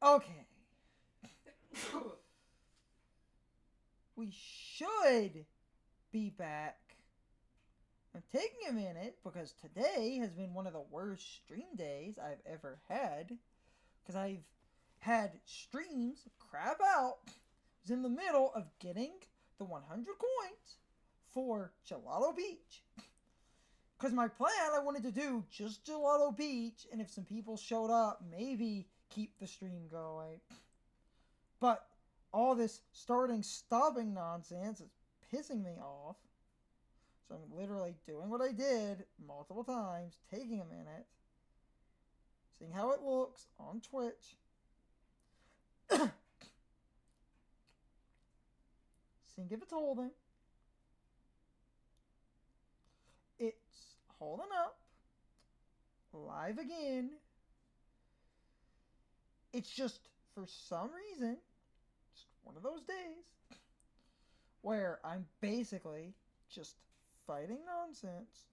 Okay. We should be back. I'm taking a minute because today has been one of the worst stream days I've ever had. Because I've had streams crap out. I was in the middle of getting the 100 coins for Gelato Beach. Because my plan, I wanted to do just Gelato Beach, and if some people showed up, maybe keep the stream going. But all this starting, stopping nonsense is pissing me off. So I'm literally doing what I did multiple times, taking a minute, seeing how it looks on Twitch, seeing if it's holding. It's holding up. Live again. It's just, for some reason, just one of those days where I'm basically just fighting nonsense.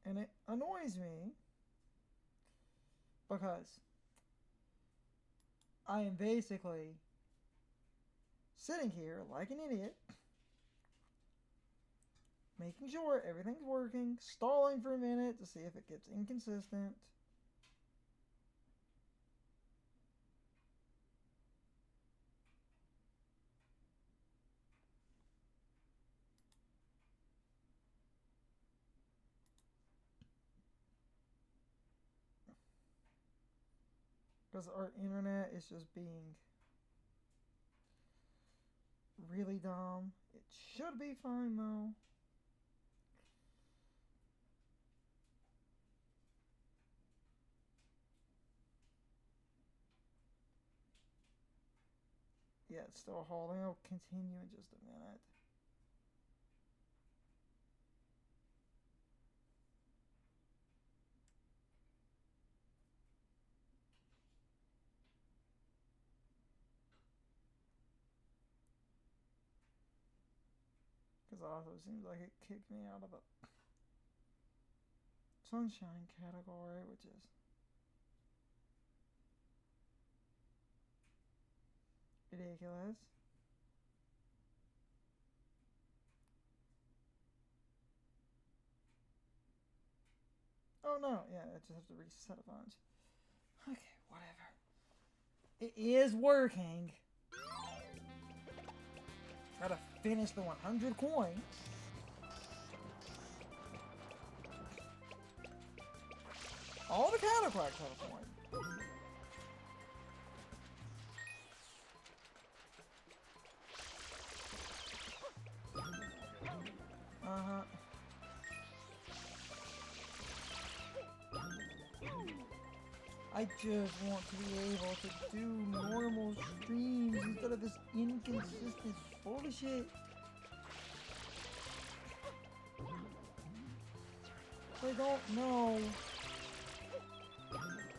And it annoys me because I am basically sitting here like an idiot, making sure everything's working, stalling for a minute to see if it gets inconsistent. Because our internet is just being really dumb. It should be fine though. Yeah, it's still holding. I'll continue in just a minute. Because also it seems like it kicked me out of the sunshine category, which is ridiculous. Oh no, yeah, I just have to reset a bunch. Okay, whatever. It is working. Try to finish the 100 coins. All the counterclocks have a coin. Uh huh. I just want to be able to do normal streams instead of this inconsistent bullshit. I don't know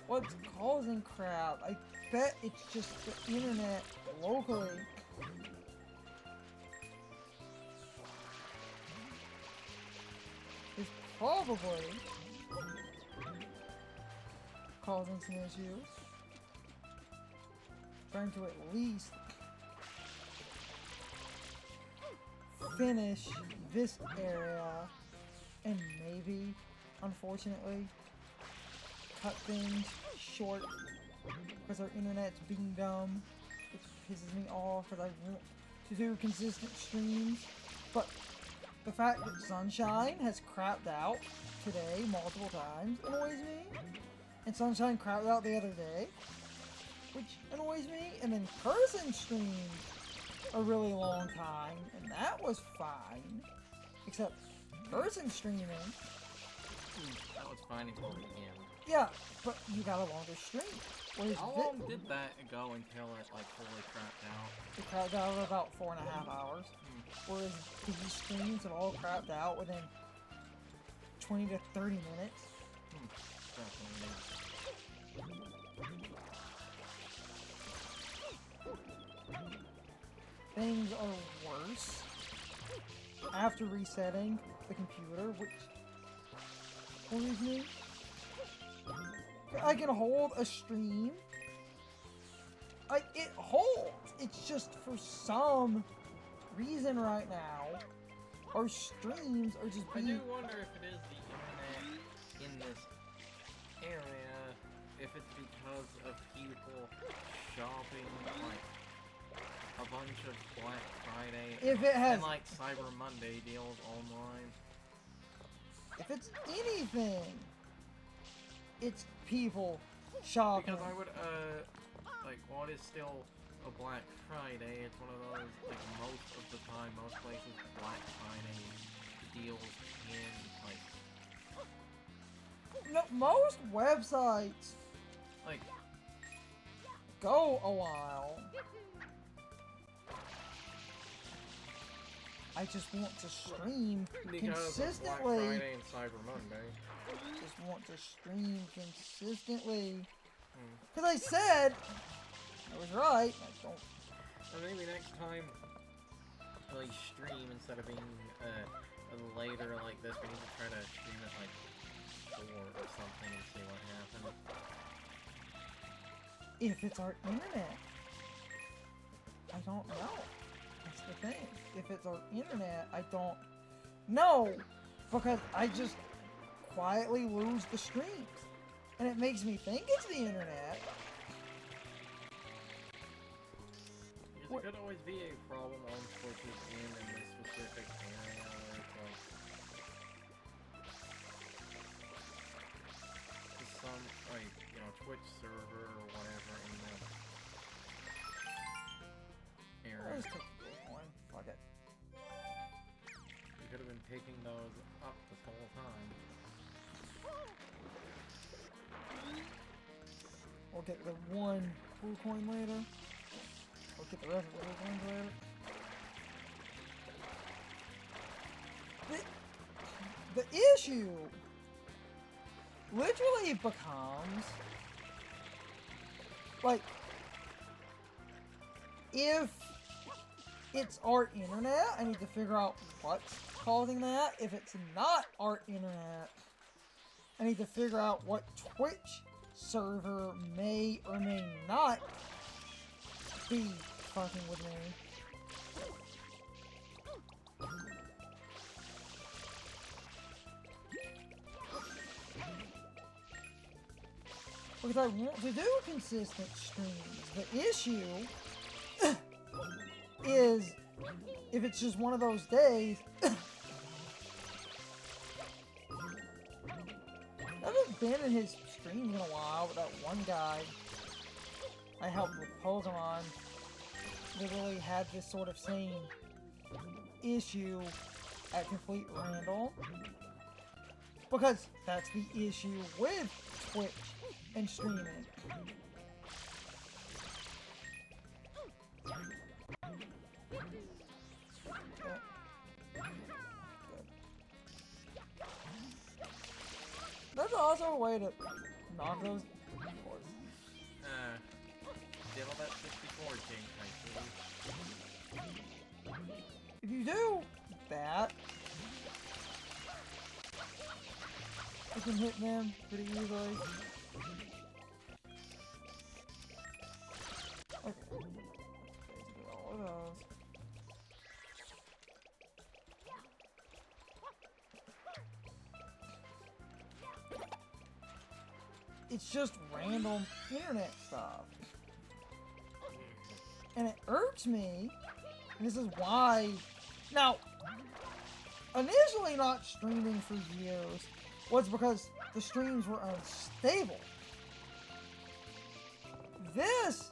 what's causing crap. I bet it's just the internet locally. It's probably causing some issues. Trying to at least finish this area and maybe, unfortunately, cut things short because our internet's being dumb, which pisses me off because I want to do consistent streams. But the fact that Sunshine has crapped out today multiple times annoys me. And Sunshine crapped out the other day, which annoys me. And then Person streamed a really long time, and that was fine. Except Person streaming. That was fine until the end. Yeah, but you got a longer stream. Whereas How long did that go until it like fully crapped out? it crapped out in about 4.5 hours. Whereas these streams have all crapped out within 20 to 30 minutes. Things are worse after resetting the computer, which worries me. I can hold a stream. It holds. It's just for some reason right now, our streams are just I being... do wonder if it is the internet in this area, if it's because of people shopping, like, a bunch of Black Friday If it has... and, like, Cyber Monday deals online. If it's anything, it's people shopping. Because I would, like, what is still a Black Friday, it's one of those, like, most of the time, most places, Black Friday deals in, like... No, most websites Like, go a while. I just want to stream because of Black consistently. Friday and Cyber Monday. Just want to stream consistently. Because I said I was right. I don't. So maybe next time we stream instead of being later like this, we need to try to stream at like 4 or something and see what happens. If it's our internet, I don't know. That's the thing. If it's our internet, I don't know, because I just quietly lose the streams, and it makes me think it's the internet. Because it could always be a problem on Twitch's end in this specific area where it's like some, like, you know, Twitch server or whatever in the area. Let's take the coin. Fuck it. You could have been picking those up this whole time. We'll get the one blue coin later. We'll get the rest of the blue coins later. The issue literally becomes, like, if it's our internet, I need to figure out what's causing that. If it's not our internet, I need to figure out what Twitch server may or may not be fucking with me. Because I want to do consistent streams. The issue is if it's just one of those days. I haven't been in his streams in a while, but that one guy I helped with Pokemon literally had this sort of same issue at Complete Randall. Because that's the issue with Twitch and streaming. There's also a way to knock those. Diddle that 64 king, thankfully. If you do that, you can hit them pretty easily. Okay. Basically all of those. It's just random internet stuff. And it irks me. And this is why. Now, initially not streaming for years was because the streams were unstable. This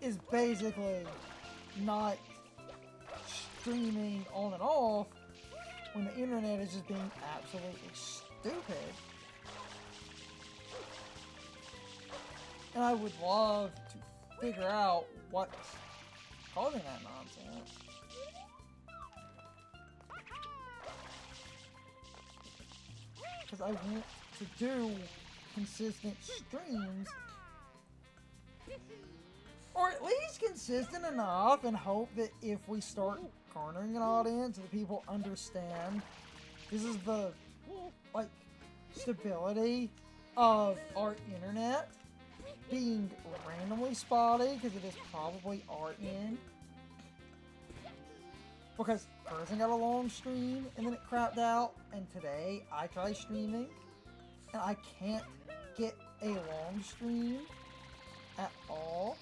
is basically not streaming on and off when the internet is just being absolutely stupid. And I would love to figure out what's causing that nonsense. Because I want to do consistent streams. Or at least consistent enough, and hope that if we start cornering an audience, that people understand this is the, like, stability of our internet being randomly spotty, because it is probably our end. Because Person got a long stream and then it crapped out, and today I tried streaming and I can't get a long stream at all.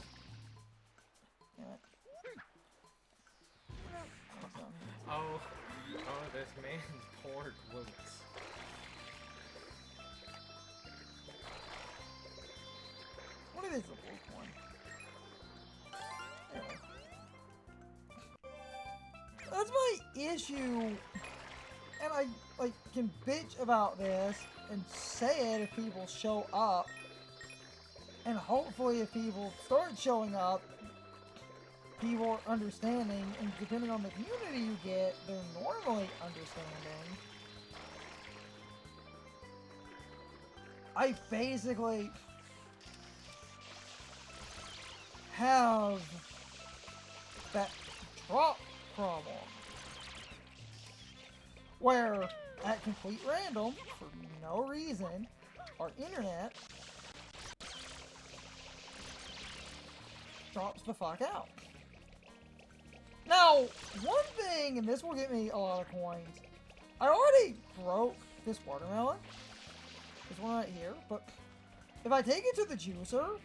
Damn it. Oh, this man's poor glutes. What is the blue one? Anyway. That's my issue, and I can bitch about this and say it if people show up, and hopefully if people start showing up, people are understanding, and depending on the community you get, they're normally understanding. I basically have that drop problem where at complete random, for no reason, our internet drops the fuck out. Now, one thing, and this will get me a lot of coins, I already broke this watermelon, this one right here, but if I take it to the juicer,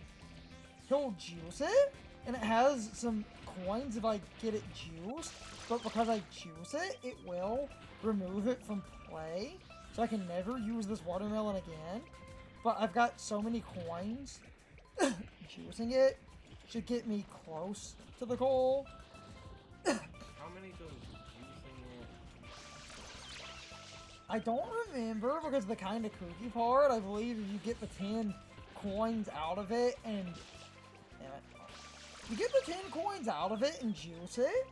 he'll juice it, and it has some coins if I get it juiced, but because I juice it, it will remove it from play, so I can never use this watermelon again. But I've got so many coins, juicing it should get me close to the goal. How many does juicing it? I don't remember, because the kind of kooky part, I believe if you get the 10 coins out of it and... Damn it. You get the 10 coins out of it and juice it,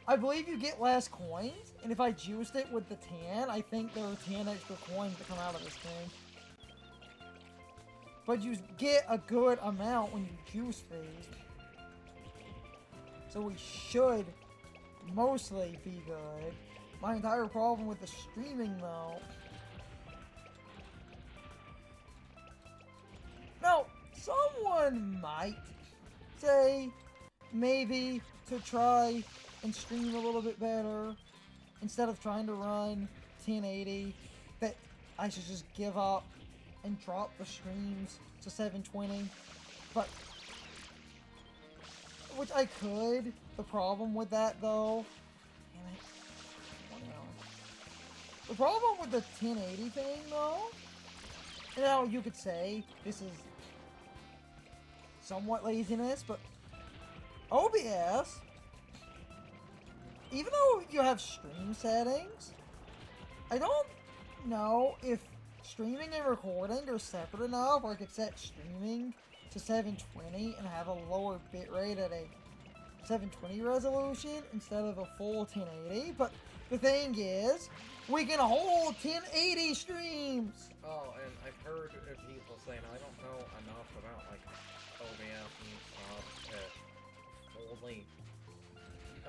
I believe you get less coins, and if I juiced it with the 10, I think there are 10 extra coins that come out of this thing. But you get a good amount when you juice these. So we should mostly be good. My entire problem with the streaming, though... Now, someone might say maybe to try and stream a little bit better instead of trying to run 1080, that I should just give up and drop the streams to 720, but which I could. The problem with that, though, damn it, the problem with the 1080 thing, though, now you could say this is somewhat laziness, but OBS, even though you have stream settings, I don't know if streaming and recording are separate enough where I could set streaming to 720 and have a lower bitrate at a 720 resolution instead of a full 1080, but the thing is, we can hold 1080 streams! Oh, and I've heard of people saying, I don't know enough about, like, OBS and stuff to fully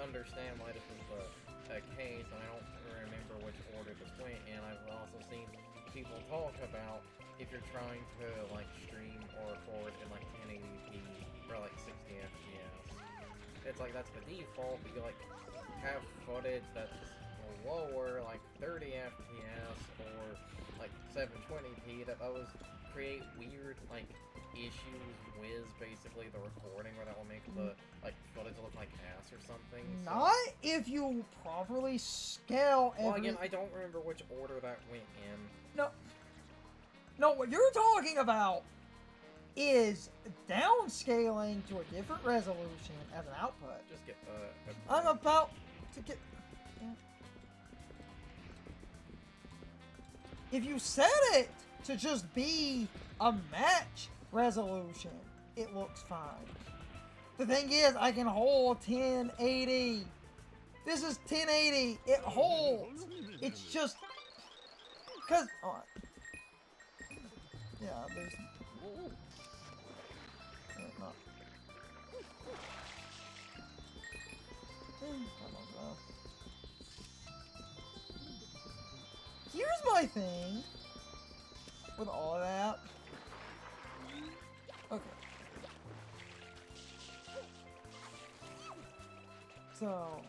understand why this is a case, and I don't remember which order this went, and I've also seen people talk about if you're trying to, like, stream or record in, like, 1080p or, like, 60 FPS. It's like, that's the default, but you, like, have footage that's lower, like 30 FPS or, like, 720p, that those create weird, like, issues with, basically, the recording, where that will make the, like, footage look like ass or something. So. Not if you properly scale every... Well, again, I don't remember which order that went in. No, what you're talking about is downscaling to a different resolution as an output. Just get I'm about to get... If you set it to just be a match resolution, it looks fine. The thing is, I can hold 1080. This is 1080. It holds. It's just... Because... Oh, yeah, there's... Not. Here's my thing with all of that. So,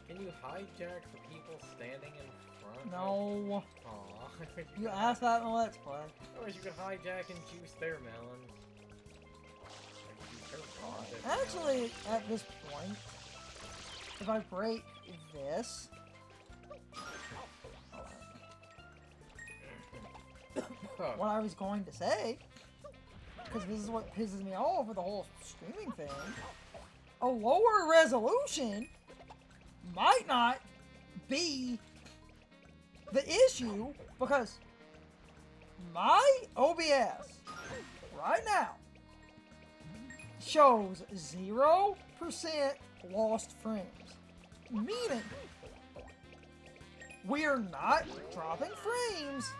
Can you hijack the people standing in front? no. Aw. You asked that in the Let's Play. Or you could hijack and juice their melons. Or juice her melons if you Actually, at this point, if I break this... Huh. What I was going to say, because this is what pisses me off with the whole streaming thing, a lower resolution might not be the issue, because my OBS right now shows 0% lost frames, meaning we are not dropping frames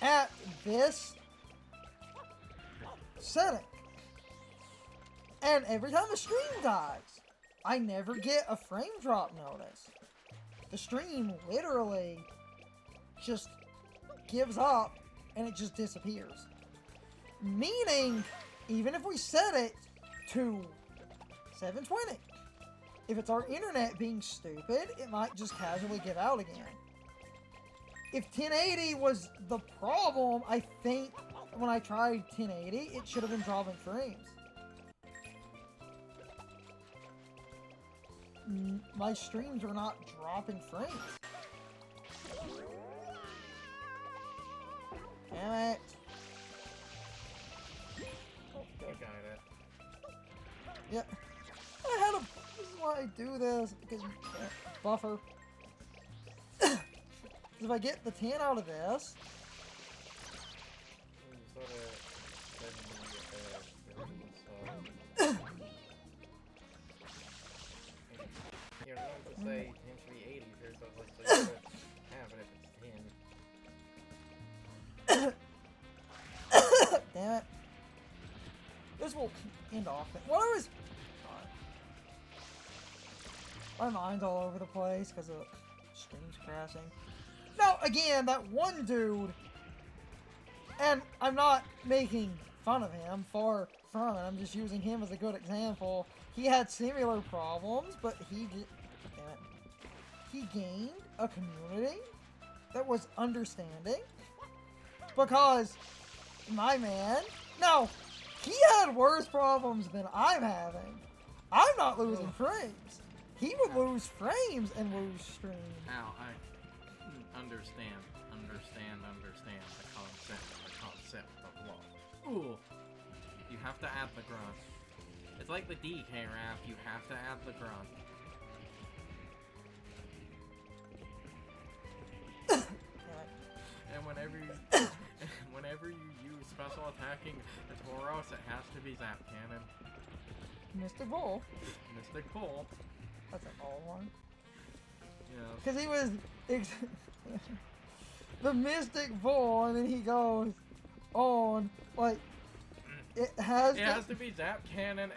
at this setting. And every time the stream dies, I never get a frame drop notice. The stream literally just gives up and it just disappears. Meaning, even if we set it to 720, if it's our internet being stupid, it might just casually give out again. If 1080 was the problem, I think when I tried 1080, it should have been dropping frames. My streams are not dropping frames. Damn it. I got it. Yep. I had a... This is why I do this, because you can't buffer. If I get the 10 out of this... You're going to say 10 should be 80 here, so let's say have it if it's 10. Damn it. This will end off. What I was... My mind's all over the place because of streams crashing. Now, again, that one dude, and I'm not making fun of him, far from it, I'm just using him as a good example. He had similar problems, but he gained a community that was understanding, because my man, no, he had worse problems than I'm having. I'm not losing frames. He would lose frames and lose streams. Now, I understand the concept of law. Ooh, you have to add the grunt. It's like the DK rap, you have to add the grunt. And whenever you use special attacking the Tauros, it has to be Zap Cannon. Mystic Bull. Mystic Bull. That's an old one. Yeah. Because he was the Mystic Bull, and then he goes on, like, it has to be Zap Cannon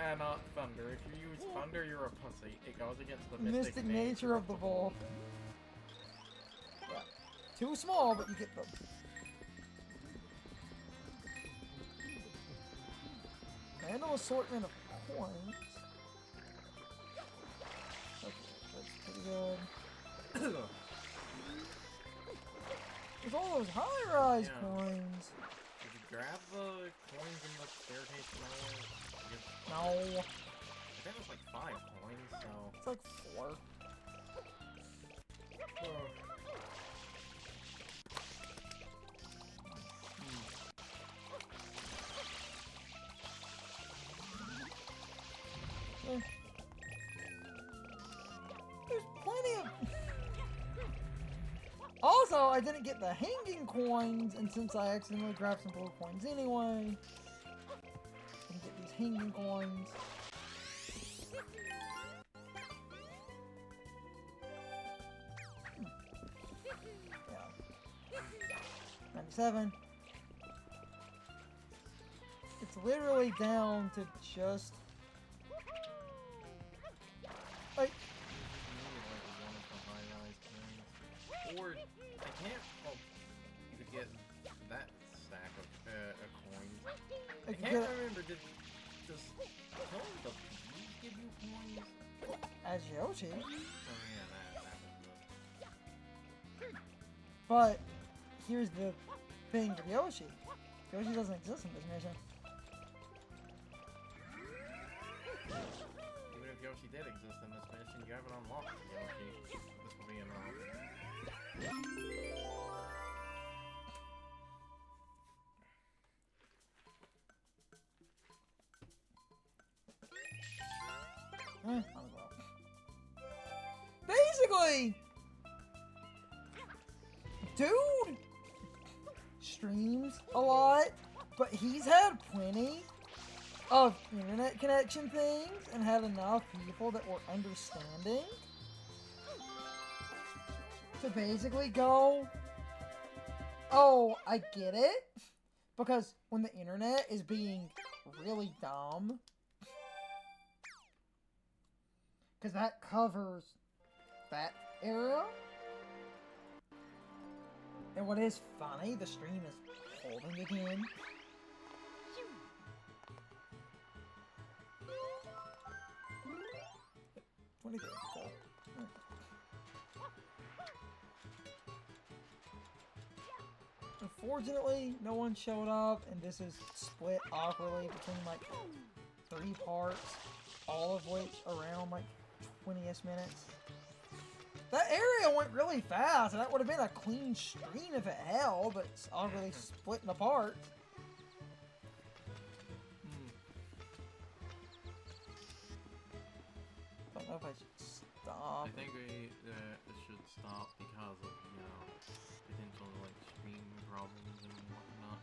and not Thunder. If you use Thunder, you're a pussy. It goes against the mystic nature of the bull. Yeah. Too small, but you get them. Random assortment of coins. That's pretty good. There's all those high-rise coins. Did you grab the coins in the staircase nowhere? No. I think it was like 5 coins, so... It's like 4. There's plenty of... Also, I didn't get the hanging coins, and since I accidentally grabbed some blue coins anyway, I can get these hanging coins. Yeah. 97. It's literally down to just... like... Or, I can't, well, you could get that stack of coins. I can't remember, does as Yoshi. Oh yeah, that was But here's the thing with Yoshi. Yoshi doesn't exist in this mission. Even if Yoshi did exist in this mission, you haven't unlocked Yoshi. This will be enough. I'll go. Basically, dude streams a lot, but he's had plenty of internet connection things and had enough people that were understanding to basically go, oh, I get it. Because when the internet is being really dumb, because that covers that era. And what is funny, the stream is holding again. Cool. Unfortunately, no one showed up, and this is split awkwardly between like 3 parts, all of which around like 20-ish minutes. That area went really fast, and that would have been a clean stream if it held, but it's awkwardly splitting apart. Don't know if I should stop. I think we should stop because of, you know, potential like stream problems and whatnot.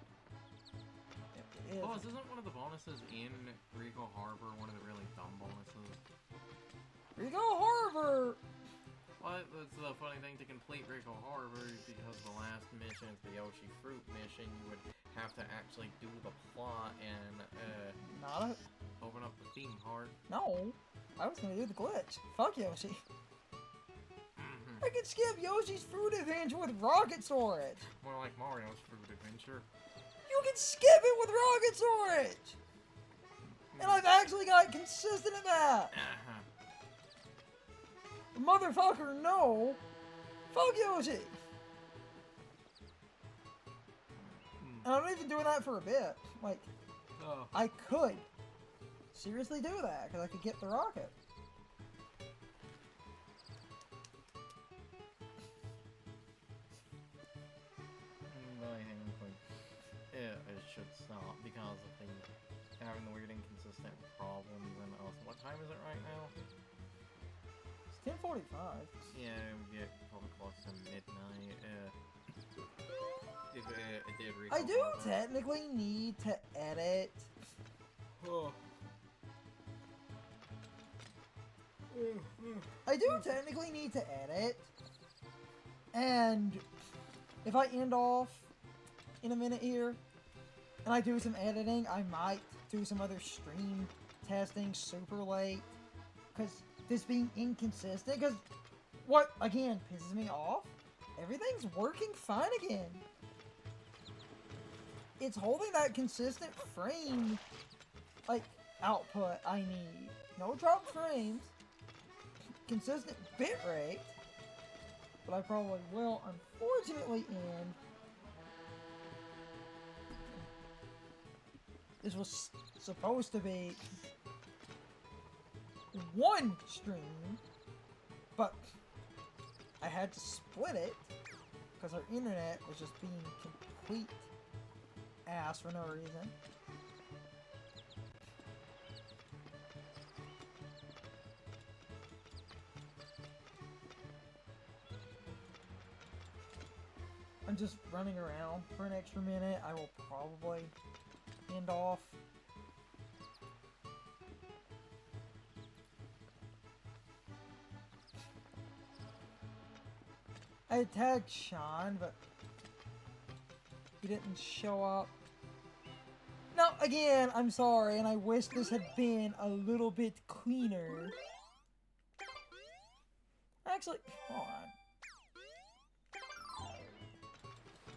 Plus, isn't one of the bonuses in Rico Harbor one of the really dumb bonuses? Rico Harbor! Well, that's the funny thing to complete Rico Harbor, because the last mission, the Yoshi Fruit mission, you would have to actually do the plot and open up the theme part. No, I was gonna do the glitch. Fuck Yoshi. I could skip Yoshi's Fruit Adventure with Rocket Storage. More like Mario's Fruit Adventure. You can skip it with Rocket Storage! And I've actually got consistent at that! Motherfucker, no! Fuck Yoshi! And I'm not even doing that for a bit. Like, I could seriously do that, because I could get the rocket. It should stop because of having the weird inconsistent problems, and also, what time is it right now? It's 10:45. Yeah, we get probably close to midnight. If it did I do technically need to edit. I do technically need to edit. And if I end off in a minute here, and I do some editing, I might do some other stream testing super late. Because this being inconsistent, because what, again, pisses me off, everything's working fine again. It's holding that consistent frame, like, output I need. No drop frames, consistent bitrate, but I probably will, unfortunately, end. This was supposed to be one stream, but I had to split it because our internet was just being complete ass for no reason. I'm just running around for an extra minute. I will probably end off. I tagged Sean, but he didn't show up. Now, again, I'm sorry, and I wish this had been a little bit cleaner. Actually, hold on.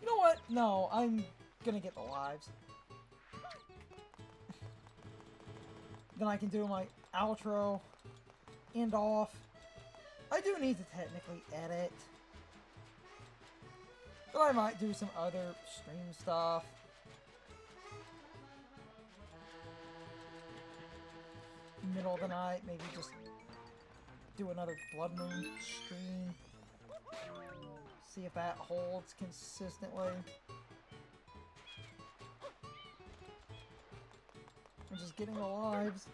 You know what? No, I'm gonna get the lives. Then I can do my outro, end off, I do need to technically edit. But I might do some other stream stuff. Middle of the night, maybe just do another Blood Moon stream. See if that holds consistently. I'm just getting the lives.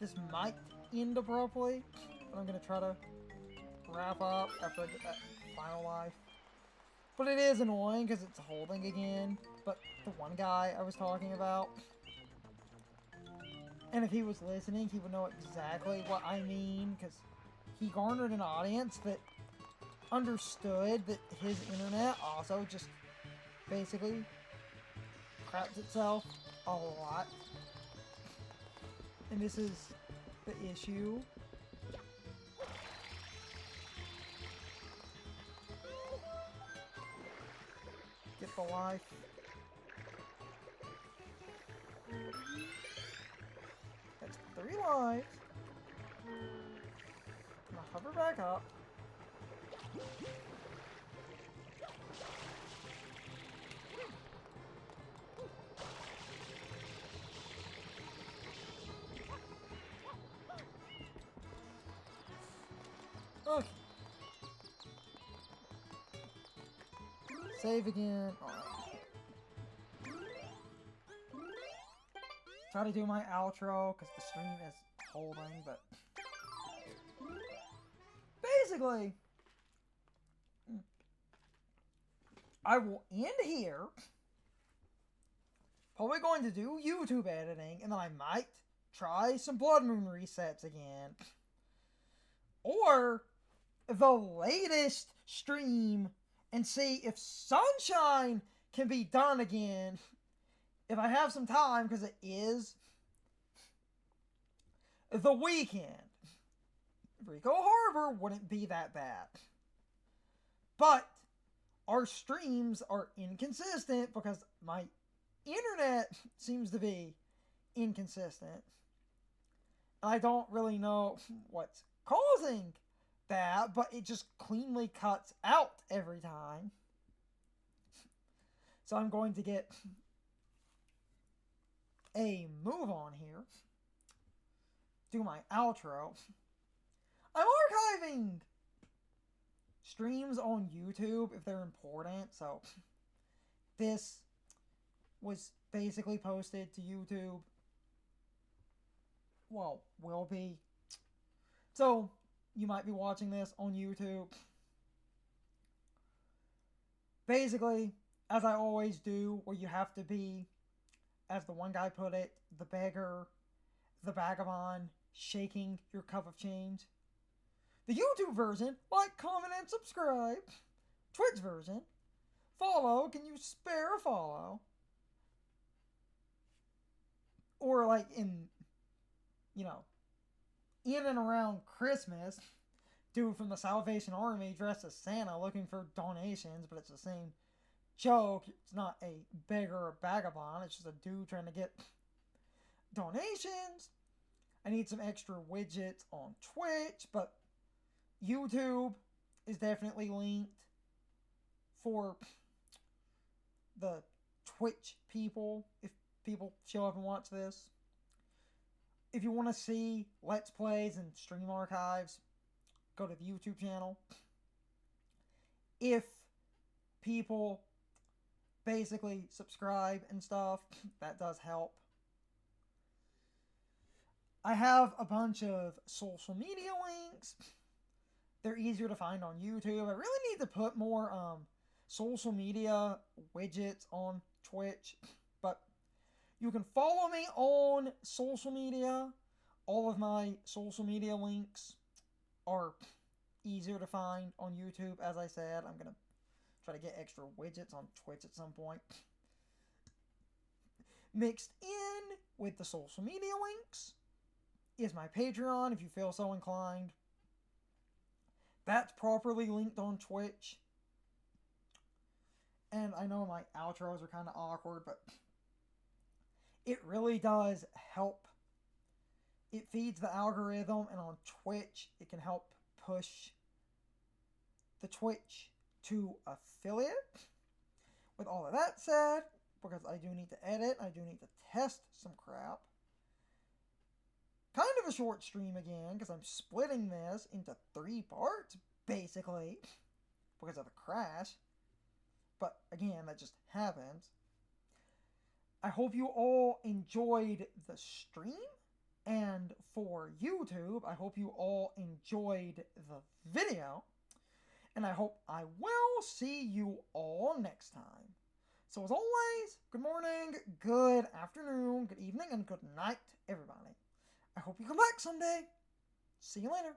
This might end abruptly, but I'm gonna try to wrap up after I get that final life. But it is annoying because it's holding again. But the one guy I was talking about, and if he was listening, he would know exactly what I mean, because he garnered an audience that understood that his internet also just basically craps itself a lot. And this is the issue. Get the life. That's 3 lives. I'm gonna hover back up. Okay. Save again. Alright. Try to do my outro because the stream is holding, but basically, I will end here. Probably going to do YouTube editing, and then I might try some Blood Moon resets again. Or the latest stream and see if Sunshine can be done again if I have some time, because it is the weekend. Rico Harbor wouldn't be that bad. But our streams are inconsistent because my internet seems to be inconsistent. I don't really know what's causing that, but it just cleanly cuts out every time. So I'm going to get a move on here. Do my outro. I'm archiving streams on YouTube if they're important, so this was basically posted to YouTube. Well, will be. So, you might be watching this on YouTube. Basically, as I always do, where you have to be, as the one guy put it, the beggar, the vagabond, shaking your cup of change. The YouTube version, like, comment, and subscribe. Twitch version, follow, can you spare a follow? Or like in and around Christmas, dude from the Salvation Army dressed as Santa looking for donations, but it's the same joke. It's not a beggar or vagabond, it's just a dude trying to get donations. I need some extra widgets on Twitch, but YouTube is definitely linked for the Twitch people, if people show up and watch this. If you want to see Let's Plays and stream archives, go to the YouTube channel. If people basically subscribe and stuff, that does help. I have a bunch of social media links. They're easier to find on YouTube. I really need to put more social media widgets on Twitch, but you can follow me on social media. All of my social media links are easier to find on YouTube. As I said, I'm going to try to get extra widgets on Twitch at some point. Mixed in with the social media links is my Patreon, if you feel so inclined. That's properly linked on Twitch. And I know my outros are kind of awkward, but It really does help. It feeds the algorithm, and on Twitch, it can help push the Twitch to affiliate. With all of that said, because I do need to edit, I do need to test some crap. Kind of a short stream again, because I'm splitting this into 3 parts, basically, because of a crash. But again, that just happens. I hope you all enjoyed the stream. And for YouTube, I hope you all enjoyed the video. And I hope I will see you all next time. So as always, good morning, good afternoon, good evening, and good night, everybody. I hope you come back someday. See you later.